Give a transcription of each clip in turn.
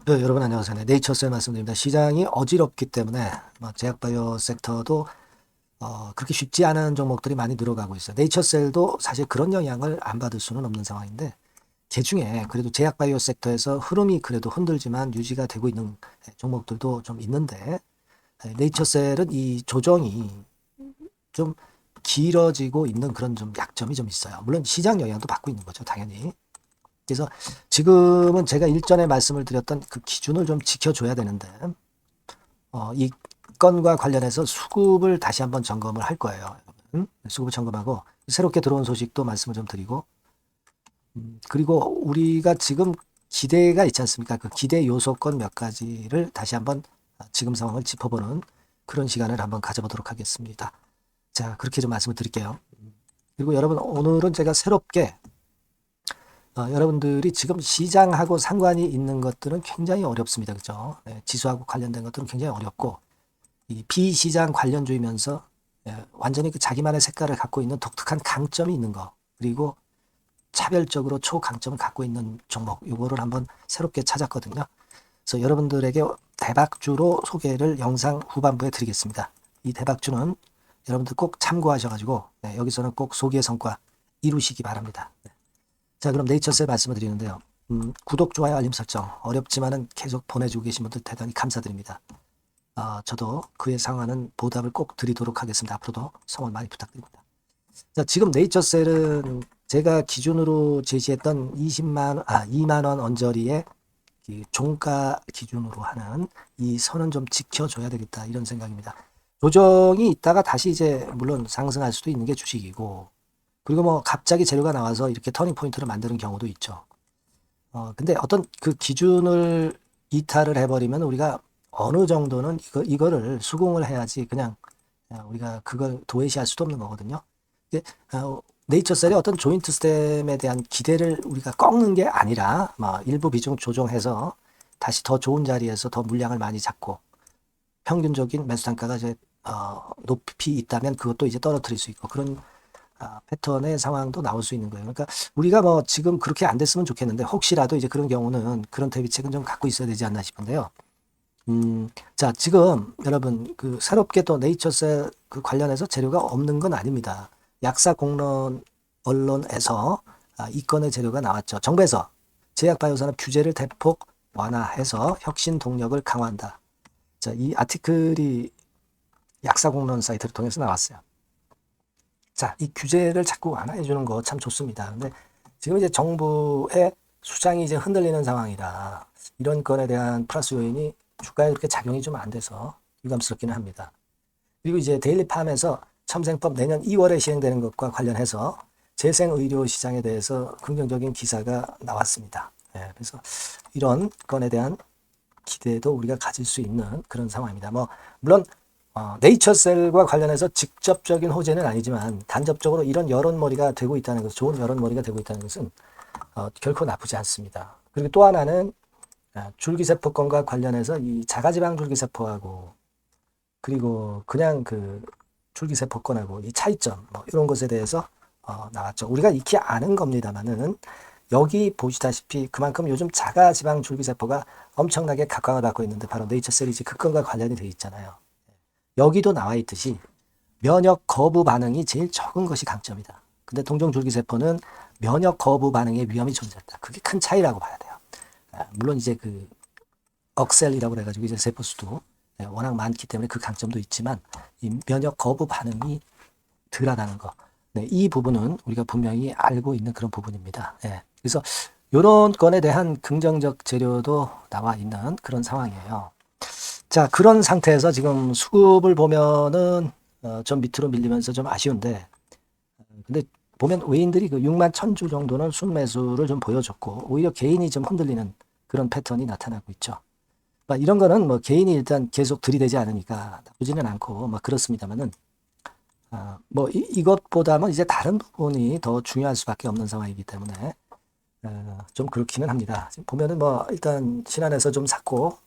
네, 여러분 안녕하세요. 네, 네이처셀 말씀드립니다. 시장이 어지럽기 때문에 제약바이오 섹터도 그렇게 쉽지 않은 종목들이 많이 늘어가고 있어요. 네이처셀도 사실 그런 영향을 안 받을 수는 없는 상황인데 그중에 그래도 제약바이오 섹터에서 흐름이 그래도 흔들지만 유지가 되고 있는 종목들도 좀 있는데 네이처셀은 이 조정이 좀 길어지고 있는 그런 좀 약점이 좀 있어요. 물론 시장 영향도 받고 있는 거죠, 당연히. 그래서 지금은 제가 일전에 말씀을 드렸던 그 기준을 좀 지켜줘야 되는데 이 건과 관련해서 수급을 다시 한번 점검을 할 거예요. 수급을 점검하고 새롭게 들어온 소식도 말씀을 좀 드리고 그리고 우리가 지금 기대가 있지 않습니까? 그 기대 요소건 몇 가지를 다시 한번 지금 상황을 짚어보는 그런 시간을 한번 가져보도록 하겠습니다. 자, 그렇게 좀 말씀을 드릴게요. 그리고 여러분 오늘은 제가 새롭게 여러분들이 지금 시장하고 상관이 있는 것들은 굉장히 어렵습니다. 그죠? 네, 지수하고 관련된 것들은 굉장히 어렵고, 이 비시장 관련주이면서 완전히 그 자기만의 색깔을 갖고 있는 독특한 강점이 있는 거, 그리고 차별적으로 초강점을 갖고 있는 종목, 요거를 한번 새롭게 찾았거든요. 그래서 여러분들에게 대박주로 소개를 영상 후반부에 드리겠습니다. 이 대박주는 여러분들 꼭 참고하셔가지고, 여기서는 꼭 소기의 성과 이루시기 바랍니다. 자, 그럼 네이처셀 말씀을 드리는데요. 구독, 좋아요, 알림 설정 어렵지만은 계속 보내주고 계신 분들 대단히 감사드립니다. 저도 그에 상하는 보답을 꼭 드리도록 하겠습니다. 앞으로도 성원 많이 부탁드립니다. 자, 지금 네이처셀은 제가 기준으로 제시했던 2만 원 언저리의 종가 기준으로 하는 이 선은 좀 지켜줘야 되겠다 이런 생각입니다. 조정이 있다가 다시 이제 물론 상승할 수도 있는 게 주식이고 그리고 뭐 갑자기 재료가 나와서 이렇게 터닝 포인트를 만드는 경우도 있죠. 근데 어떤 그 기준을 이탈을 해버리면 우리가 어느 정도는 이거를 수긍을 해야지 그냥 우리가 그걸 도외시할 수도 없는 거거든요. 근데 네이처셀의 어떤 조인트 스템에 대한 기대를 우리가 꺾는 게 아니라 일부 비중 조정해서 다시 더 좋은 자리에서 더 물량을 많이 잡고 평균적인 매수 단가가 이제 높이 있다면 그것도 이제 떨어뜨릴 수 있고 그런 패턴의 상황도 나올 수 있는 거예요. 그러니까 우리가 뭐 지금 그렇게 안 됐으면 좋겠는데 혹시라도 이제 그런 경우는 그런 대비책은 좀 갖고 있어야 되지 않나 싶은데요. 자, 지금 여러분 그 새롭게 또 네이처셀 그 관련해서 재료가 없는 건 아닙니다. 약사 공론 언론에서 이 건의 재료가 나왔죠. 정부에서 제약바이오산업 규제를 대폭 완화해서 혁신 동력을 강화한다. 자, 이 아티클이 약사 공론 사이트를 통해서 나왔어요. 자, 이 규제를 자꾸 완화해 주는 거 참 좋습니다. 근데 지금 이제 정부의 수장이 이제 흔들리는 상황이라 이런 건에 대한 플러스 요인이 주가에 그렇게 작용이 좀 안 돼서 유감스럽기는 합니다. 그리고 이제 데일리팜에서 첨생법 내년 2월에 시행되는 것과 관련해서 재생의료 시장에 대해서 긍정적인 기사가 나왔습니다. 그래서 이런 건에 대한 기대도 우리가 가질 수 있는 그런 상황입니다. 뭐 물론 네이처셀과 관련해서 직접적인 호재는 아니지만 간접적으로 이런 여론몰이가 되고 있다는 것, 좋은 여론몰이가 되고 있다는 것은 결코 나쁘지 않습니다. 그리고 또 하나는 줄기세포건과 관련해서 이 자가지방 줄기세포하고 그리고 그냥 그 줄기세포건하고 이 차이점 뭐 이런 것에 대해서 나왔죠. 우리가 익히 아는 겁니다만은 여기 보시다시피 그만큼 요즘 자가지방 줄기세포가 엄청나게 각광을 받고 있는데 바로 네이처셀이 그 건과 관련이 되어 있잖아요. 여기도 나와 있듯이 면역 거부 반응이 제일 적은 것이 강점이다. 근데 동종줄기세포는 면역 거부 반응의 위험이 존재한다. 그게 큰 차이라고 봐야 돼요. 물론 이제 그 억셀이라고 그래가지고 이제 세포수도 워낙 많기 때문에 그 강점도 있지만 이 면역 거부 반응이 덜하다는 거. 네, 이 부분은 우리가 분명히 알고 있는 그런 부분입니다. 그래서 이런 건에 대한 긍정적 재료도 나와 있는 그런 상황이에요. 자, 그런 상태에서 지금 수급을 보면은 좀 밑으로 밀리면서 좀 아쉬운데 근데 보면 외인들이 그 6만 1,000주 정도는 순매수를 좀 보여줬고 오히려 개인이 좀 흔들리는 그런 패턴이 나타나고 있죠. 이런 거는 뭐 개인이 일단 계속 들이대지 않으니까 나쁘지는 않고 뭐 그렇습니다만은 뭐 이것보다는 이제 다른 부분이 더 중요할 수밖에 없는 상황이기 때문에 좀 그렇기는 합니다. 지금 보면은 뭐 일단 신한에서 좀 샀고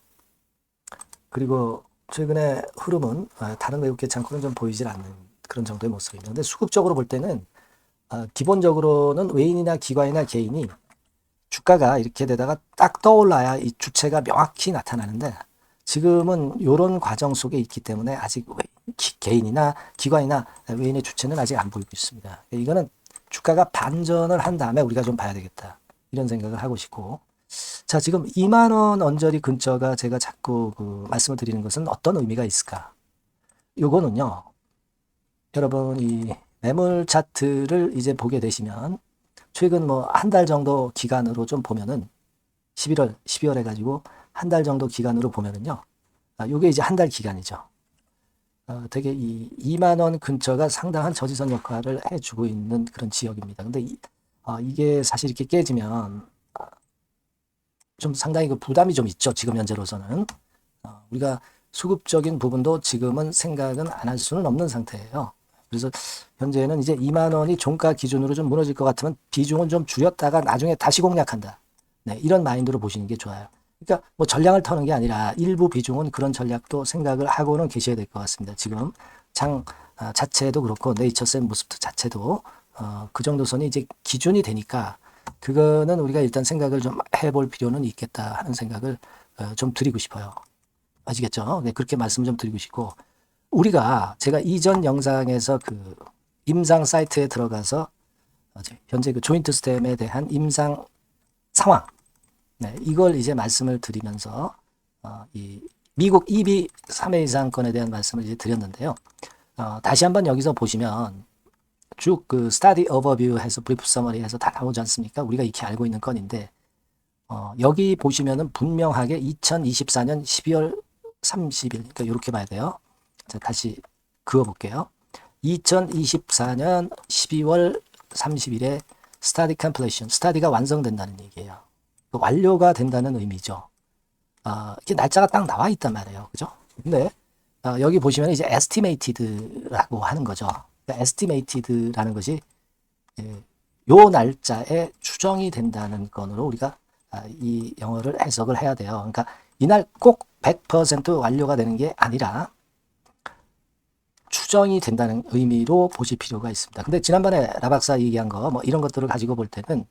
그리고 최근에 흐름은 다른 외국 개창고는 좀 보이질 않는 그런 정도의 모습입니다. 근데 수급적으로 볼 때는 기본적으로는 외인이나 기관이나 개인이 주가가 이렇게 되다가 딱 떠올라야 이 주체가 명확히 나타나는데 지금은 이런 과정 속에 있기 때문에 아직 개인이나 기관이나 외인의 주체는 아직 안 보이고 있습니다. 이거는 주가가 반전을 한 다음에 우리가 좀 봐야 되겠다. 이런 생각을 하고 싶고. 자, 지금 2만 원 언저리 근처가 제가 자꾸 말씀을 드리는 것은 어떤 의미가 있을까? 요거는요. 여러분 이 매물 차트를 이제 보게 되시면 최근 뭐 한 달 정도 기간으로 좀 보면은 11월, 12월 해가지고 한 달 정도 기간으로 보면은요. 요게 이제 한 달 기간이죠. 되게 이 2만 원 근처가 상당한 저지선 역할을 해주고 있는 그런 지역입니다. 근데 이게 사실 이렇게 깨지면 좀 상당히 그 부담이 좀 있죠. 지금 현재로서는. 우리가 수급적인 부분도 지금은 생각은 안 할 수는 없는 상태예요. 그래서 현재는 이제 2만 원이 종가 기준으로 좀 무너질 것 같으면 비중은 좀 줄였다가 나중에 다시 공략한다. 네, 이런 마인드로 보시는 게 좋아요. 그러니까 뭐 전략을 터는 게 아니라 일부 비중은 그런 전략도 생각을 하고는 계셔야 될 것 같습니다. 지금 장 자체도 그렇고 네이처센 모습 자체도 그 정도 선이 이제 기준이 되니까 그거는 우리가 일단 생각을 좀 해볼 필요는 있겠다 하는 생각을 좀 드리고 싶어요. 아시겠죠? 네, 그렇게 말씀 좀 드리고 싶고 우리가 제가 이전 영상에서 그 임상 사이트에 들어가서 현재 그 조인트 스템에 대한 임상 상황 네, 이걸 이제 말씀을 드리면서 이 미국 EB 3회 이상권에 대한 말씀을 이제 드렸는데요. 다시 한번 여기서 보시면 쭉 그 스타디 오버뷰 해서 브리프 서머리 해서 다 나오지 않습니까? 우리가 익히 알고 있는 건인데 여기 보시면은 분명하게 2024년 12월 30일 그러니까 이렇게 봐야 돼요. 자, 다시 그어 볼게요. 2024년 12월 30일에 스타디 컴플레이션, 스타디가 완성된다는 얘기예요. 완료가 된다는 의미죠. 이게 날짜가 딱 나와 있단 말이에요. 그죠? 근데 여기 보시면 이제 estimated라고 하는 거죠. 그러니까 estimated라는 것이 요 날짜에 추정이 된다는 건으로 우리가 이 영어를 해석을 해야 돼요. 그러니까 이날 꼭 100% 완료가 되는 게 아니라 추정이 된다는 의미로 보실 필요가 있습니다. 근데 지난번에 라박사 얘기한 거 뭐 이런 것들을 가지고 볼 때는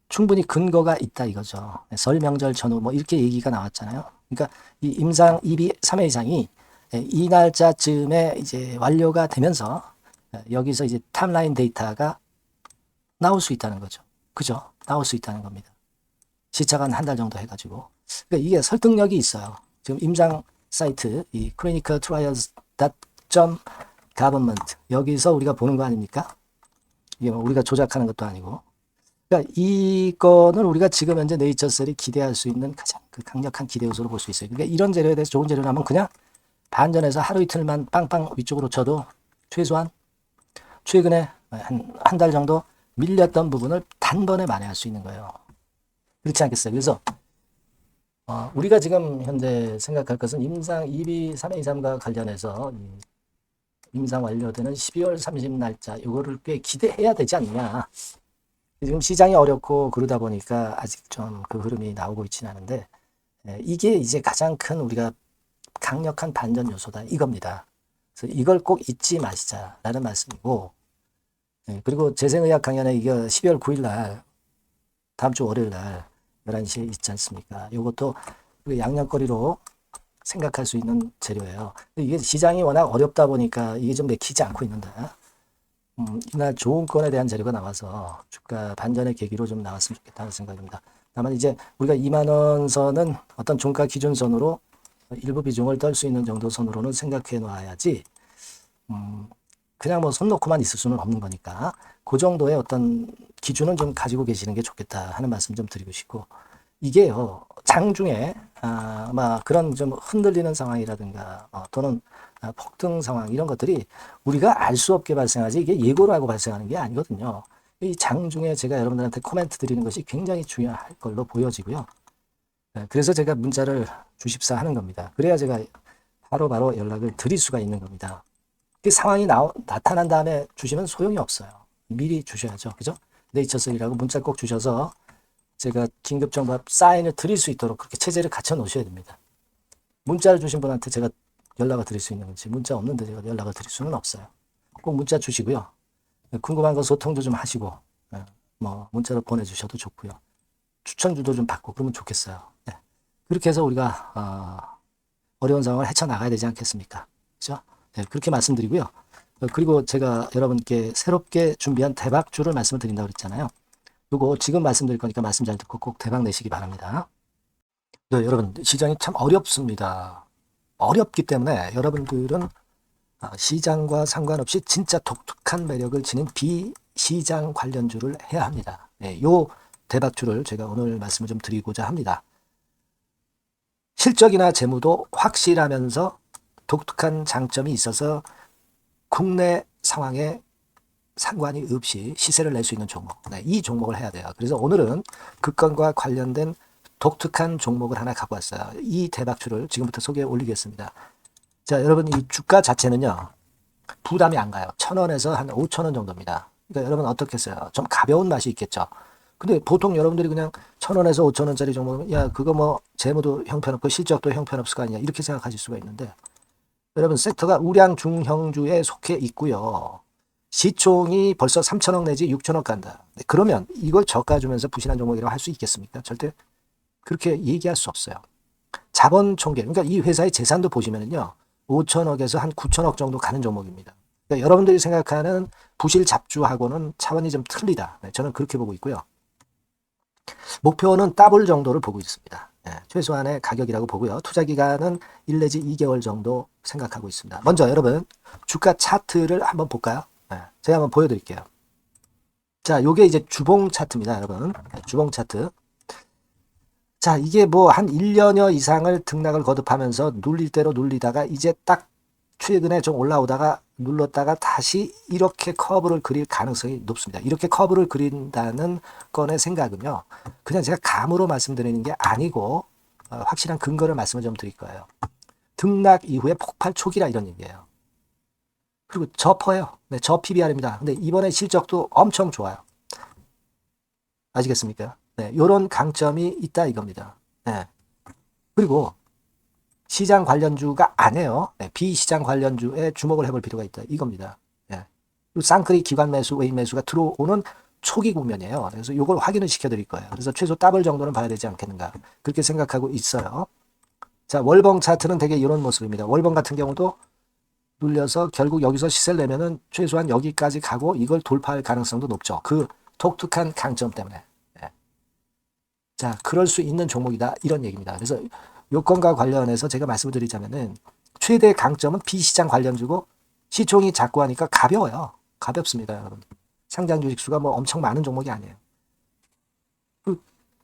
충분히 근거가 있다 이거죠. 설 명절 전후 뭐 이렇게 얘기가 나왔잖아요. 그러니까 이 임상 2비 3회 이상이 이 날짜쯤에 이제 완료가 되면서 여기서 이제 탑라인 데이터가 나올 수 있다는 거죠. 그죠? 나올 수 있다는 겁니다. 시차가 한 달 정도 해가지고. 그러니까 이게 설득력이 있어요. 지금 임상 사이트 이 clinicaltrials.government 여기서 우리가 보는 거 아닙니까? 이게 뭐 우리가 조작하는 것도 아니고. 그러니까 이거는 우리가 지금 현재 네이처셀이 기대할 수 있는 가장 그 강력한 기대 요소로 볼 수 있어요. 그러니까 이런 재료에 대해서 좋은 재료라면 그냥 반전해서 하루 이틀만 빵빵 위쪽으로 쳐도 최소한 최근에 한 달 정도 밀렸던 부분을 단번에 만회할 수 있는 거예요. 그렇지 않겠어요? 그래서 우리가 지금 현재 생각할 것은 임상 2비 3회3과 관련해서 임상 완료되는 12월 30 날짜 이거를 꽤 기대해야 되지 않느냐. 지금 시장이 어렵고 그러다 보니까 아직 좀 그 흐름이 나오고 있지는 않은데 이게 이제 가장 큰 우리가 강력한 반전 요소다 이겁니다. 그래서 이걸 꼭 잊지 마시자라는 말씀이고 그리고 재생의학 강연에 이게 12월 9일 날 다음 주 월요일 날 11시에 있지 않습니까? 이것도 양념거리로 생각할 수 있는 재료예요. 이게 시장이 워낙 어렵다 보니까 이게 좀 맥히지 않고 있는데 이날 좋은 건에 대한 재료가 나와서 주가 반전의 계기로 좀 나왔으면 좋겠다는 생각입니다. 다만 이제 우리가 2만 원 선은 어떤 종가 기준선으로 일부 비중을 떨 수 있는 정도 선으로는 생각해 놔야지 그냥 뭐 손 놓고만 있을 수는 없는 거니까 그 정도의 어떤 기준은 좀 가지고 계시는 게 좋겠다 하는 말씀 좀 드리고 싶고 이게요 장중에 아마 그런 좀 흔들리는 상황이라든가 또는 폭등 상황 이런 것들이 우리가 알 수 없게 발생하지 이게 예고를 하고 발생하는 게 아니거든요. 이 장중에 제가 여러분들한테 코멘트 드리는 것이 굉장히 중요할 걸로 보여지고요. 그래서 제가 문자를 주십사 하는 겁니다. 그래야 제가 바로바로 연락을 드릴 수가 있는 겁니다. 그 상황이 나타난 다음에 주시면 소용이 없어요. 미리 주셔야죠. 그죠? 네이처셀이라고 문자 꼭 주셔서 제가 긴급정보 사인을 드릴 수 있도록 그렇게 체제를 갖춰 놓으셔야 됩니다. 문자를 주신 분한테 제가 연락을 드릴 수 있는 건지 문자 없는데 제가 연락을 드릴 수는 없어요. 꼭 문자 주시고요. 궁금한 거 소통도 좀 하시고 뭐 문자로 보내주셔도 좋고요. 추천주도 좀 받고 그러면 좋겠어요. 네. 그렇게 해서 우리가 어려운 상황을 헤쳐나가야 되지 않겠습니까? 그죠? 네, 그렇게 말씀드리고요. 그리고 제가 여러분께 새롭게 준비한 대박주를 말씀을 드린다고 그랬잖아요. 요거 지금 말씀드릴 거니까 말씀 잘 듣고 꼭 대박 내시기 바랍니다. 네, 여러분 시장이 참 어렵습니다. 어렵기 때문에 여러분들은 시장과 상관없이 진짜 독특한 매력을 지닌 비시장 관련주를 해야 합니다. 네, 요 대박주를 제가 오늘 말씀을 좀 드리고자 합니다. 실적이나 재무도 확실하면서 독특한 장점이 있어서 국내 상황에 상관이 없이 시세를 낼 수 있는 종목. 네, 이 종목을 해야 돼요. 그래서 오늘은 그 건과 관련된 독특한 종목을 하나 갖고 왔어요. 이 대박주를 지금부터 소개해 올리겠습니다. 자, 여러분 이 주가 자체는요. 부담이 안 가요. 1,000원에서 한 5,000원 정도입니다. 그러니까 여러분 어떻겠어요? 좀 가벼운 맛이 있겠죠. 근데 보통 여러분들이 그냥 1,000원에서 5,000원짜리 종목은 야 그거 뭐 재무도 형편없고 실적도 형편없을 거 아니냐 이렇게 생각하실 수가 있는데 여러분 섹터가 우량 중형주에 속해 있고요. 시총이 벌써 3,000억 내지 6,000억 간다. 네, 그러면 이걸 저가 주면서 부실한 종목이라고 할 수 있겠습니까? 절대 그렇게 얘기할 수 없어요. 자본 총계, 그러니까 이 회사의 재산도 보시면은요, 5,000억에서 한 9,000억 정도 가는 종목입니다. 그러니까 여러분들이 생각하는 부실 잡주하고는 차원이 좀 틀리다. 네, 저는 그렇게 보고 있고요. 목표는 더블 정도를 보고 있습니다. 네, 최소한의 가격이라고 보고요. 투자 기간은 1 내지 2개월 정도 생각하고 있습니다. 먼저 여러분 주가 차트를 한번 볼까요? 네, 제가 한번 보여드릴게요. 자, 요게 이제 주봉 차트입니다, 여러분. 네, 주봉 차트. 자, 이게 뭐 한 1년여 이상을 등락을 거듭하면서 눌릴 대로 눌리다가 이제 딱 최근에 좀 올라오다가 눌렀다가 다시 이렇게 커브를 그릴 가능성이 높습니다. 이렇게 커브를 그린다는 건의 생각은요. 그냥 제가 감으로 말씀드리는 게 아니고 확실한 근거를 말씀을 좀 드릴 거예요. 등락 이후에 폭발 초기라 이런 얘기예요. 그리고 저퍼예요. 네, 저 PBR입니다. 근데 이번에 실적도 엄청 좋아요. 아시겠습니까? 네, 요런 강점이 있다 이겁니다. 네. 그리고 시장 관련주가 아니에요. 네, 비시장 관련주에 주목을 해볼 필요가 있다 이겁니다. 네. 쌍끌이 기관 매수, 외인 매수가 들어오는 초기 국면이에요. 그래서 요걸 확인을 시켜드릴 거예요. 그래서 최소 더블 정도는 봐야 되지 않겠는가 그렇게 생각하고 있어요. 자, 월봉 차트는 되게 이런 모습입니다. 월봉 같은 경우도 눌려서 결국 여기서 시세를 내면은 최소한 여기까지 가고 이걸 돌파할 가능성도 높죠. 그 독특한 강점 때문에. 자, 그럴 수 있는 종목이다. 이런 얘기입니다. 그래서 요건과 관련해서 제가 말씀을 드리자면은 최대 강점은 비시장 관련주고 시총이 작고 하니까 가벼워요. 가볍습니다, 여러분. 상장 주식 수가 뭐 엄청 많은 종목이 아니에요.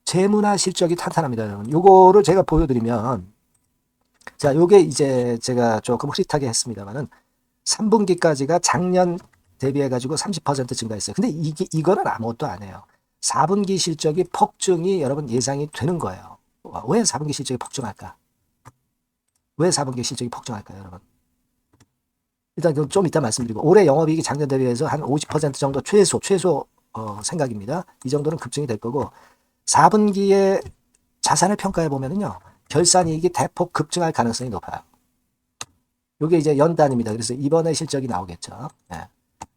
재무나 실적이 탄탄합니다, 여러분. 요거를 제가 보여드리면 자, 요게 이제 제가 조금 흐릿하게 했습니다만은 3분기까지가 작년 대비해가지고 30% 증가했어요. 근데 이거는 아무것도 아니에요. 4분기 실적이 폭증이 여러분 예상이 되는 거예요. 왜 4분기 실적이 폭증할까? 왜 4분기 실적이 폭증할까요, 여러분? 일단 좀 이따 말씀드리고 올해 영업이익이 작년 대비해서 한 50% 정도 최소 생각입니다. 이 정도는 급증이 될 거고 4분기에 자산을 평가해 보면은요. 결산이익이 대폭 급증할 가능성이 높아요. 이게 이제 연단입니다. 그래서 이번에 실적이 나오겠죠. 네.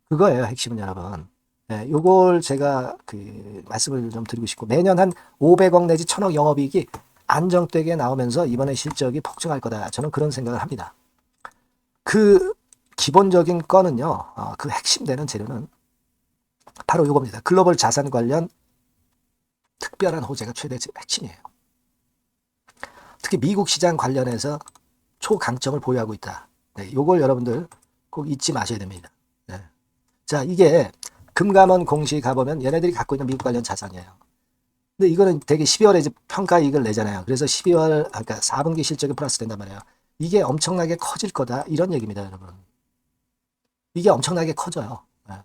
그거예요, 핵심은 여러분. 네, 요걸 제가 말씀을 좀 드리고 싶고 매년 한 500억 내지 1,000억 영업이익이 안정되게 나오면서 이번에 실적이 폭증할 거다. 저는 그런 생각을 합니다. 그 기본적인 건은요. 그 핵심되는 재료는 바로 요겁니다. 글로벌 자산 관련 특별한 호재가 최대 핵심이에요. 특히 미국 시장 관련해서 초강점을 보유하고 있다. 네, 요걸 여러분들 꼭 잊지 마셔야 됩니다. 네. 자, 이게 금감원 공시 가보면 얘네들이 갖고 있는 미국 관련 자산이에요. 근데 이거는 되게 12월에 이제 평가이익을 내잖아요. 그래서 12월, 그러니까 4분기 실적이 플러스 된단 말이에요. 이게 엄청나게 커질 거다. 이런 얘기입니다, 여러분. 이게 엄청나게 커져요. 네.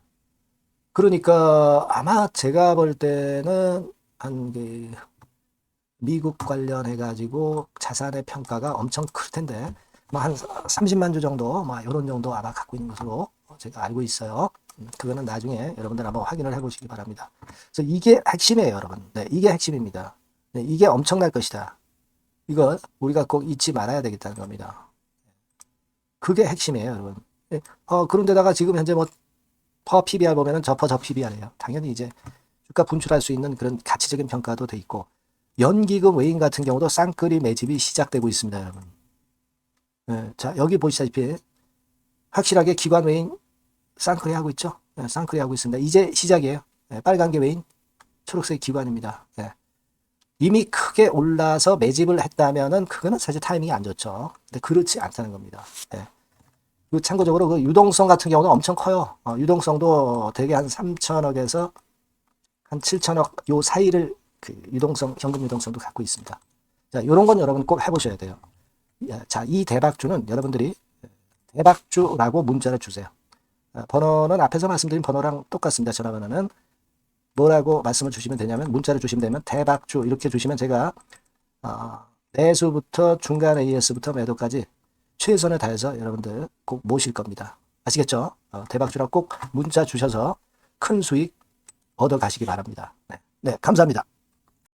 그러니까 아마 제가 볼 때는 미국 관련해가지고 자산의 평가가 엄청 클 텐데, 뭐 한 30만 주 정도, 뭐 이런 정도 아마 갖고 있는 것으로 제가 알고 있어요. 그거는 나중에 여러분들 한번 확인을 해보시기 바랍니다. 그래서 이게 핵심이에요, 여러분. 네, 이게 핵심입니다. 네, 이게 엄청날 것이다. 이거 우리가 꼭 잊지 말아야 되겠다는 겁니다. 그게 핵심이에요, 여러분. 네, 그런데다가 지금 현재 뭐 퍼 PBR 보면은 저 PBR이에요. 당연히 이제 주가 분출할 수 있는 그런 가치적인 평가도 돼 있고, 연기금 외인 같은 경우도 쌍끌이 매집이 시작되고 있습니다, 여러분. 자, 여기 보시다시피 확실하게 기관 외인 쌍끌이 하고 있죠. 쌍끌이 하고 있습니다. 이제 시작이에요. 빨간 게 외인, 초록색 기관입니다. 이미 크게 올라서 매집을 했다면은 그거는 사실 타이밍이 안 좋죠. 근데 그렇지 않다는 겁니다. 그리고 참고적으로 그 유동성 같은 경우는 엄청 커요. 유동성도 대개 한 3천억에서 한 7천억 요 사이를 그 유동성, 현금 유동성도 갖고 있습니다. 자, 요런 건 여러분 꼭 해보셔야 돼요. 자, 이 대박주는 여러분들이 대박주라고 문자를 주세요. 번호는 앞에서 말씀드린 번호랑 똑같습니다. 전화번호는 뭐라고 말씀을 주시면 되냐면, 문자를 주시면 되면 대박주 이렇게 주시면 제가 매수부터 중간 AS부터 매도까지 최선을 다해서 여러분들 꼭 모실 겁니다. 아시겠죠? 대박주라고 꼭 문자 주셔서 큰 수익 얻어 가시기 바랍니다. 네, 감사합니다.